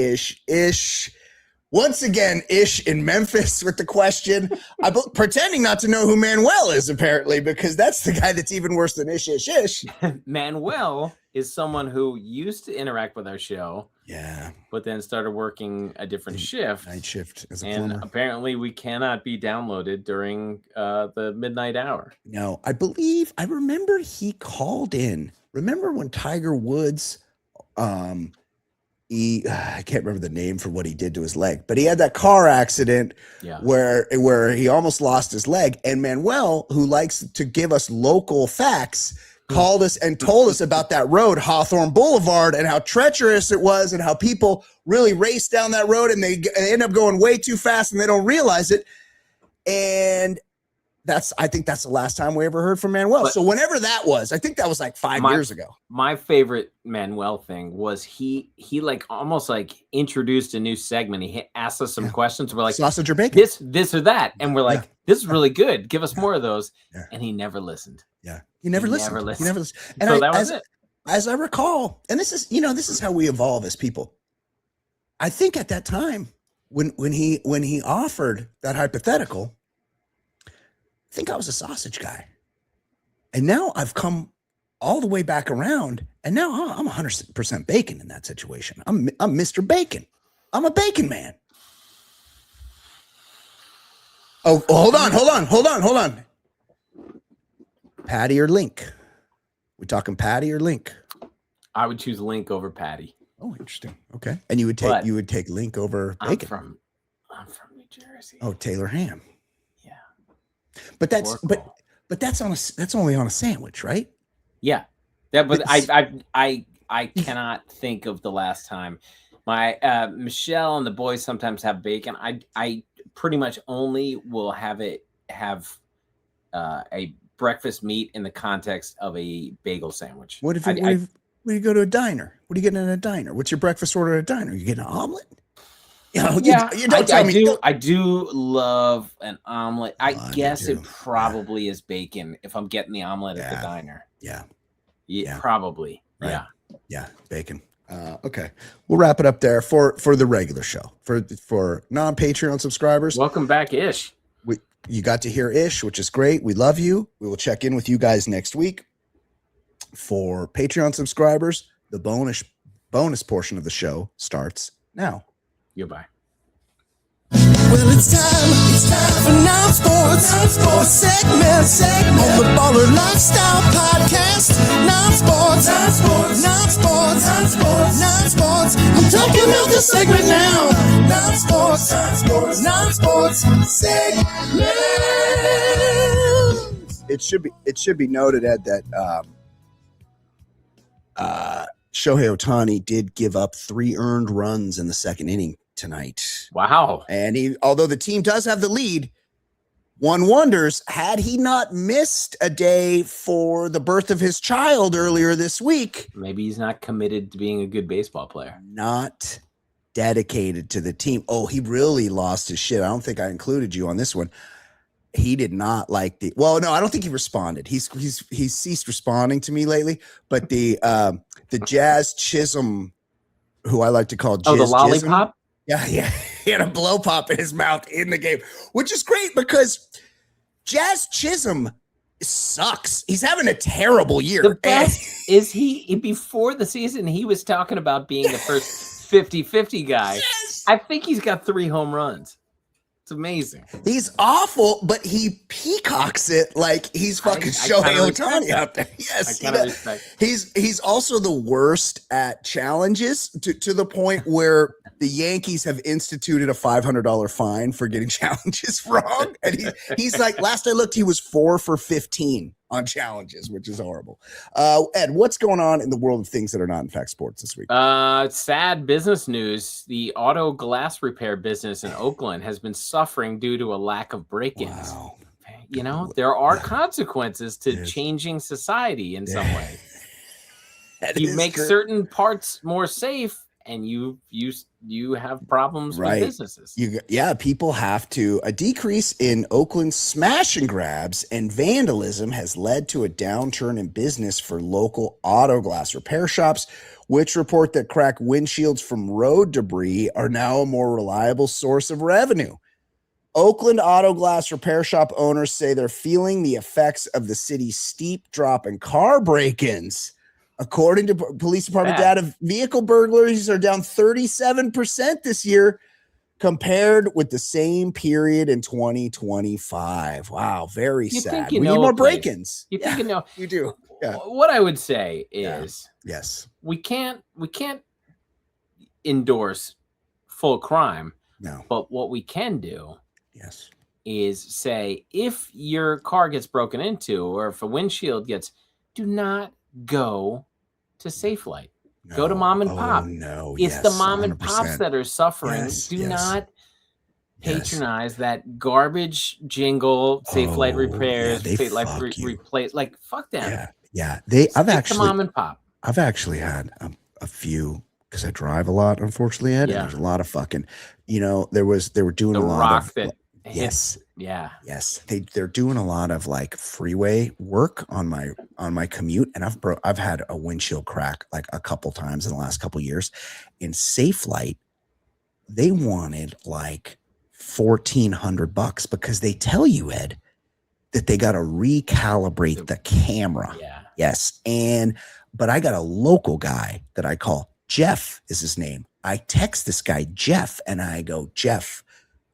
Once again, Ish in Memphis with the question. I'm pretending not to know who Manuel is, apparently, because that's the guy that's even worse than Ish. Manuel is someone who used to interact with our show. Yeah. But then started working a different shift. Night shift as a and plumber. Apparently we cannot be downloaded during the midnight hour. No, I remember he called in. Remember when Tiger Woods, I can't remember the name for what he did to his leg, but he had that car accident where he almost lost his leg. And Manuel, who likes to give us local facts, called us and told us about that road, Hawthorne Boulevard, and how treacherous it was and how people really race down that road and they end up going way too fast and they don't realize it. And I think that's the last time we ever heard from Manuel. So whenever that was, I think that was like 5 years ago. My favorite Manuel thing was he like almost like introduced a new segment. He asked us some questions. We're like, sausage or bacon? This or that. And we're like, this is really good. Give us more of those. Yeah. And he never listened. Yeah. He never listened. And so that was it. As I recall, and this is how we evolve as people. I think at that time when he offered that hypothetical, I think I was a sausage guy. And now I've come all the way back around, and now I'm 100% bacon in that situation. I'm Mr. Bacon. I'm a bacon man. Oh, hold on. Patty or Link? We talking Patty or Link? I would choose Link over Patty. Oh, interesting. Okay. And you would take Link over bacon. I'm from New Jersey. Oh, Taylor ham. But that's only on a sandwich, right? Yeah. But I cannot think of the last time. My Michelle and the boys sometimes have bacon. I pretty much only will have a breakfast meat in the context of a bagel sandwich. What if you go to a diner? What are you getting in a diner? What's your breakfast order at a diner? You getting an omelet? I do love an omelet. I guess it probably is bacon if I'm getting the omelet at the diner. Yeah, probably. Right. Yeah, bacon. Okay, we'll wrap it up there for the regular show. For non-Patreon subscribers, welcome back, Ish. You got to hear Ish, which is great. We love you. We will check in with you guys next week. For Patreon subscribers, the bonus portion of the show starts now. Goodbye. Well, it's time for non-sports segment on the Baller Lifestyle Podcast. Non-sports. I'm talking about the segment now. Non-sports segment. It should be noted, Ed, that Shohei Ohtani did give up 3 earned runs in the second inning tonight. Wow. And although the team does have the lead, one wonders, had he not missed a day for the birth of his child earlier this week, maybe he's not committed to being a good baseball player. Not dedicated to the team. Oh, he really lost his shit. I don't think I included you on this one. He did not like no, I don't think he responded. He's ceased responding to me lately, but the Jazz Chisholm, who I like to call the lollipop? Chisholm, yeah, he had a blow pop in his mouth in the game, which is great because Jazz Chisholm sucks. He's having a terrible year. The best is before the season, he was talking about being the first 50-50 guy. Yes. I think he's got 3 home runs. It's amazing. He's awful, but he peacocks it like he's fucking Shohei Ohtani out there. Yes, he's also the worst at challenges to the point where the Yankees have instituted a $500 fine for getting challenges wrong. And he's like, last I looked, he was 4 for 15 on challenges, which is horrible. Ed, what's going on in the world of things that are not in fact sports this week? Sad business news. The auto glass repair business in Oakland has been suffering due to a lack of break-ins. Wow. You know, there are consequences to changing society in some way. You make certain parts more safe, and you have problems with businesses. People have to. A decrease in Oakland smash and grabs and vandalism has led to a downturn in business for local auto glass repair shops, which report that cracked windshields from road debris are now a more reliable source of revenue. Oakland auto glass repair shop owners say they're feeling the effects of the city's steep drop in car break-ins. According to police department data, vehicle burglaries are down 37% this year compared with the same period in 2025. Wow, very sad. We need more break-ins. You think you know? You do. Yeah. What I would say is, yes, we can't endorse full crime. No, but what we can do, yes, is say if your car gets broken into or if a windshield gets, do not go to Safelite. No. Go to mom and pop. No, it's the mom and pops that are suffering. Do not patronize that garbage jingle. Safelite repairs. Safelite replace. Like fuck them. Yeah. I've actually mom and pop. I've actually had a few because I drive a lot. Unfortunately, Ed. And there's a lot of fucking. You know, they were doing a lot of. Yes. They're doing a lot of like freeway work on my commute, and I've had a windshield crack like a couple times in the last couple years. In Safelite, they wanted like $1,400 because they tell you, Ed, that they got to recalibrate the camera. Yes, but I got a local guy that I call Jeff is his name. I text this guy Jeff, and I go, Jeff,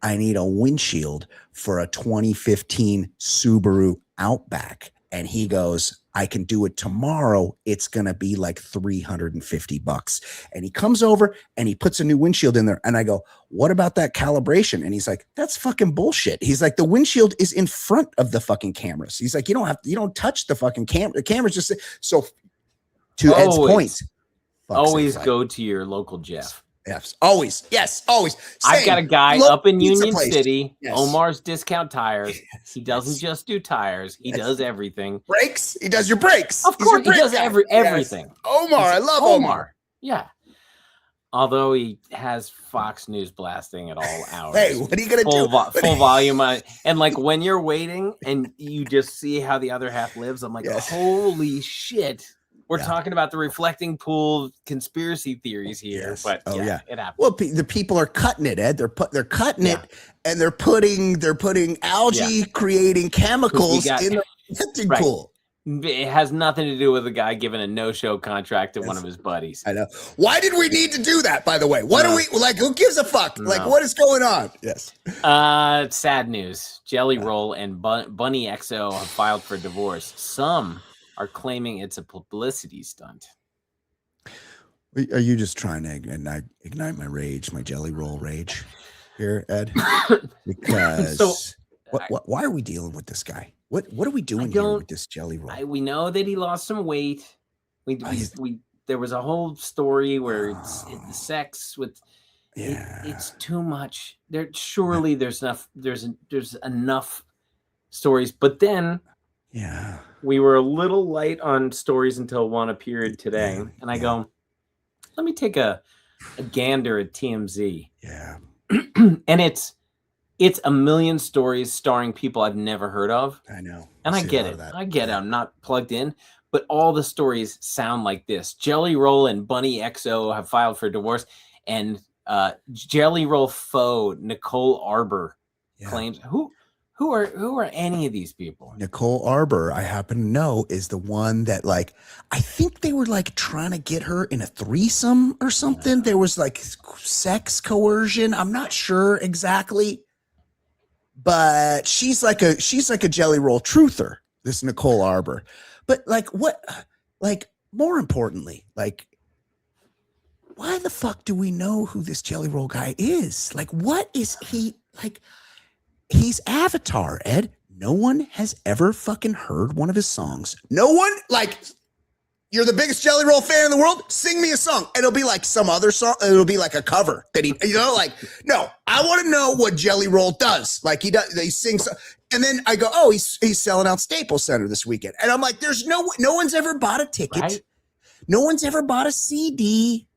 I need a windshield for a 2015 Subaru Outback. And he goes, I can do it tomorrow. It's going to be like $350. And he comes over and he puts a new windshield in there. And I go, what about that calibration? And he's like, that's fucking bullshit. He's like, the windshield is in front of the fucking cameras. He's like, you don't touch the fucking camera. The camera's just so to Ed's point. Always go to your local Jeff. Yes, always. Yes, always. I've got a guy up in Union City, Omar's Discount Tires. He doesn't just do tires. He does everything. Brakes? He does your brakes. Of course, he does everything. Yes. Omar, I love Omar. Yeah. Although he has Fox News blasting at all hours. Hey, what are you going to do? Full volume. And like when you're waiting and you just see how the other half lives, I'm like, holy shit. We're talking about the reflecting pool conspiracy theories here, but it happens. Well, the people are cutting it, Ed. They're cutting it, and they're putting algae creating chemicals in the reflecting pool. It has nothing to do with a guy giving a no-show contract to one of his buddies. I know. Why did we need to do that? By the way, what are we like? Who gives a fuck? Like, what is going on? Yes. Sad news. Jelly Roll and Bunny XO have filed for divorce. Some are claiming it's a publicity stunt. Are you just trying to ignite my rage, my Jelly Roll rage here, Ed? Because why are we dealing with this guy? What are we doing here with this Jelly Roll? We know that he lost some weight. There was a whole story where it's sex with it's too much. There's enough stories, but then we were a little light on stories until one appeared today. And I go, let me take a gander at TMZ. Yeah. And it's a million stories starring people I've never heard of. I know. And I get it. I get it. I'm not plugged in. But all the stories sound like this. Jelly Roll and Bunny XO have filed for divorce. And Jelly Roll foe Nicole Arbor claims Who are any of these people? Nicole Arbor, I happen to know, is the one that like I think they were like trying to get her in a threesome or something. There was like sex coercion. I'm not sure exactly, but she's like a Jelly Roll truther. This Nicole Arbor, but more importantly, like why the fuck do we know who this Jelly Roll guy is? Like, what is he like? He's Avatar, Ed. no one has ever fucking heard one of his songs. No one, like, you're the biggest Jelly Roll fan in the world. Sing me a song. It'll be like some other song. It'll be like a cover that he, like, no, I want to know what Jelly Roll does. Like he does, he sings. And then I go, oh, he's selling out Staples Center this weekend. And I'm like, there's no one's ever bought a ticket. Right? No one's ever bought a CD.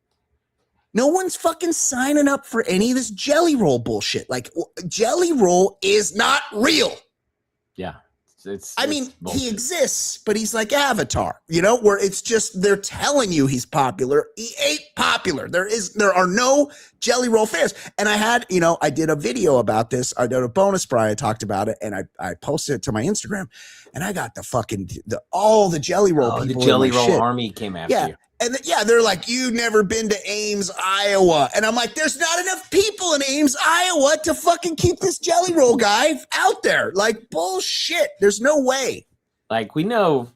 No one's fucking signing up for any of this Jelly Roll bullshit. Like, Jelly Roll is not real. Yeah. He exists, but he's like Avatar, where it's just they're telling you he's popular. He ain't popular. There are no Jelly Roll fans. And I did a video about this. I did a bonus, Brian talked about it, and I posted it to my Instagram, and I got all the Jelly Roll people. The Jelly Roll army came after you. And they're like, you've never been to Ames, Iowa. And I'm like, there's not enough people in Ames, Iowa to fucking keep this Jelly Roll guy out there. Like, bullshit. There's no way. Like, we know,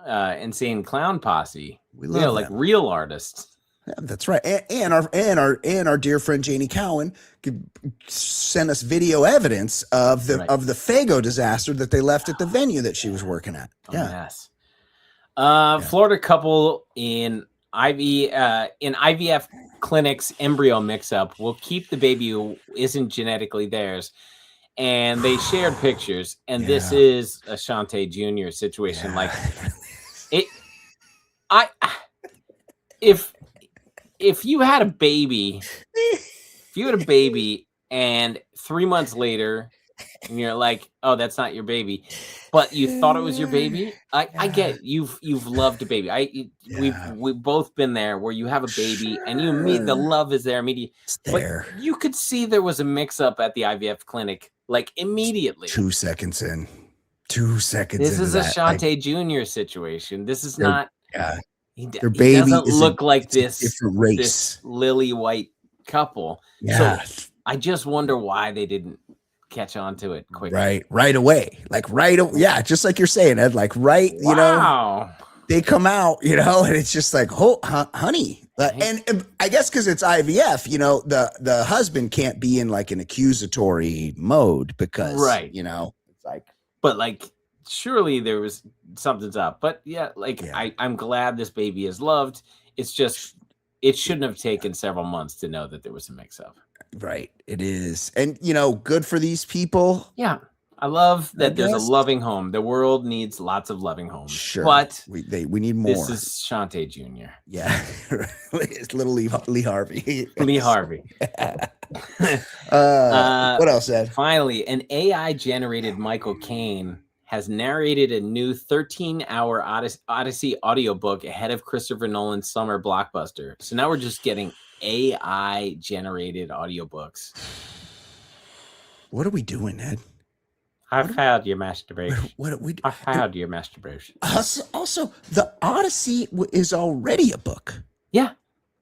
Insane Clown Posse. We know, like, real artists. Yeah, that's right. And our dear friend Janie Cowan could send us video evidence of the Fago disaster that they left at the venue that she was working at. Oh, yes. Florida couple in IVF clinic's embryo mix-up will keep the baby who isn't genetically theirs, and they shared pictures. And this is a Shantae Jr. situation. Like, if you had a baby, and 3 months later, and you're like, oh, that's not your baby, but you thought it was your baby. I get it. You've loved a baby. We've both been there where you have a baby and you meet the love is there immediately. But you could see there was a mix up at the IVF clinic, like immediately. 2 seconds in. 2 seconds. This is a Shantae Jr. situation. This is not. Their baby doesn't look like this different race. This lily white couple. Yeah. So I just wonder why they didn't catch on to it quickly. Right away. Like yeah, just like you're saying, Ed, like they come out, and it's just like, oh, honey. And I guess because it's IVF, the husband can't be in like an accusatory mode because, it's like. But like, surely there was something's up. But I'm glad this baby is loved. It's just, it shouldn't have taken several months to know that there was a mix-up. Right. It is. And, good for these people. Yeah. I love that there's a loving home. The world needs lots of loving homes. Sure. But we need more. This is Shantae Jr. Yeah. It's little Lee Harvey. Lee Harvey. What else, Ed? Finally, an AI-generated Michael Caine has narrated a new 13-hour Odyssey audiobook ahead of Christopher Nolan's summer blockbuster. So now we're just getting AI-generated audiobooks. What are we doing, Ed? I found your masturbation. I found your masturbation. Also, the Odyssey is already a book. Yeah.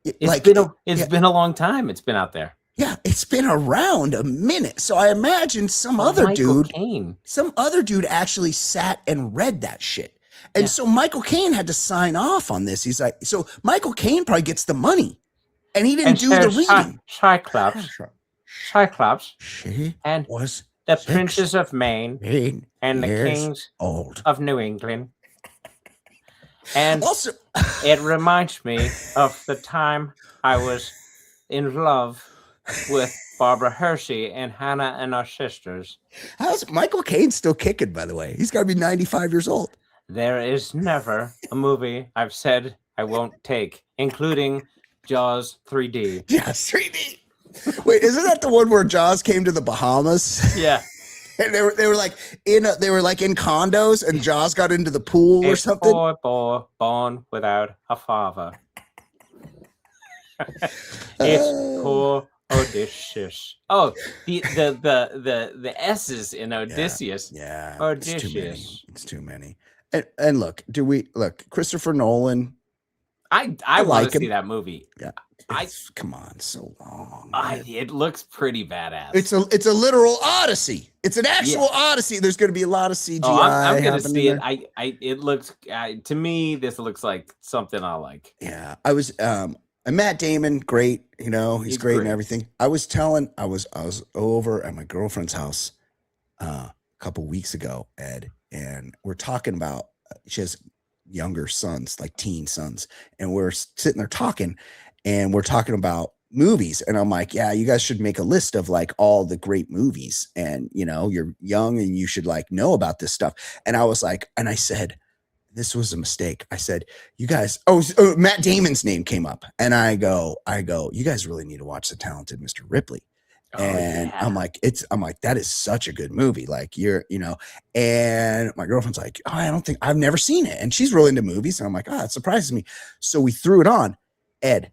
It's been a long time. It's been out there. Yeah, it's been around a minute. So I imagine some other dude actually sat and read that shit. And so Michael Caine had to sign off on this. He's like, so Michael Caine probably gets the money. And he didn't do the reading. Cyclops. She and was the Princess of Maine and the Kings old of New England. And also, it reminds me of the time I was in love with Barbara Hershey and Hannah and our sisters. How's Michael Caine still kicking, by the way? He's got to be 95 years old. There is never a movie I've said I won't take, including Jaws 3D. Jaws 3D. Wait, isn't that the one where Jaws came to the Bahamas? Yeah. And they were like in condos, and Jaws got into the pool or something. A boy born without a father. It's poor Odysseus. Oh, the S's in Odysseus. Yeah. Odysseus. It's too many. And look, Christopher Nolan. I want to see that movie. Yeah. Come on, so long. It looks pretty badass. It's a literal Odyssey. It's an actual Odyssey. There's going to be a lot of CGI. Oh, I'm going to see it. It looks to me. This looks like something I like. Yeah, I was. And Matt Damon, great. He's great and everything. I was over at my girlfriend's house couple weeks ago, Ed, and we're talking about, she has younger sons, like teen sons, and we're sitting there talking, and we're talking about movies, and I'm like, yeah, you guys should make a list of like all the great movies, and you know, you're young and you should like know about this stuff. And I was like, and I said, this was a mistake. I said, you guys, Matt Damon's name came up, and I go, you guys really need to watch The Talented Mr. Ripley. And I'm like, that is such a good movie. Like, you're, you know, and my girlfriend's like, I've never seen it. And she's really into movies. And I'm like, it surprises me. So we threw it on. Ed,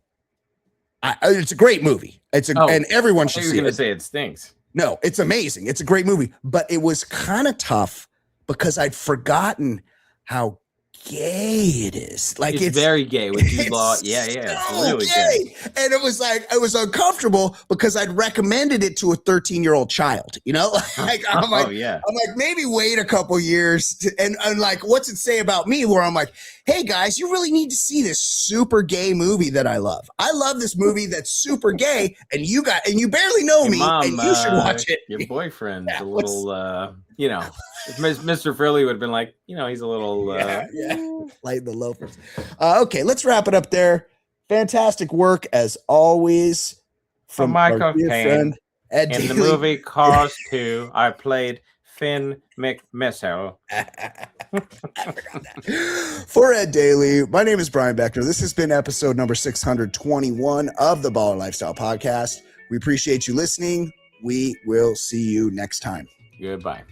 it's a great movie. And everyone should see it. You're going to say it stinks. No, it's amazing. It's a great movie, but it was kind of tough because I'd forgotten how gay it is. Like, it's very gay with Jude Law. Yeah, it's really gay. And it was like, it was uncomfortable because I'd recommended it to a 13-year-old child, you know? Like, I'm like, maybe wait a couple years and like, what's it say about me? Where I'm like, hey guys, you really need to see this super gay movie that I love. I love this movie that's super gay, and you barely know me, Mom, and you should watch it. Your boyfriend's a little, you know, if Mr. Philly would have been like, you know, he's a little light the loafers. Okay, let's wrap it up there. Fantastic work as always from Michael our dear Caine. friend Ed In Daly. the movie Cars 2, I played Finn McMissile. For Ed Daly, my name is Brian Beckner. This has been episode number 621 of the Baller Lifestyle Podcast. We appreciate you listening. We will see you next time. Goodbye.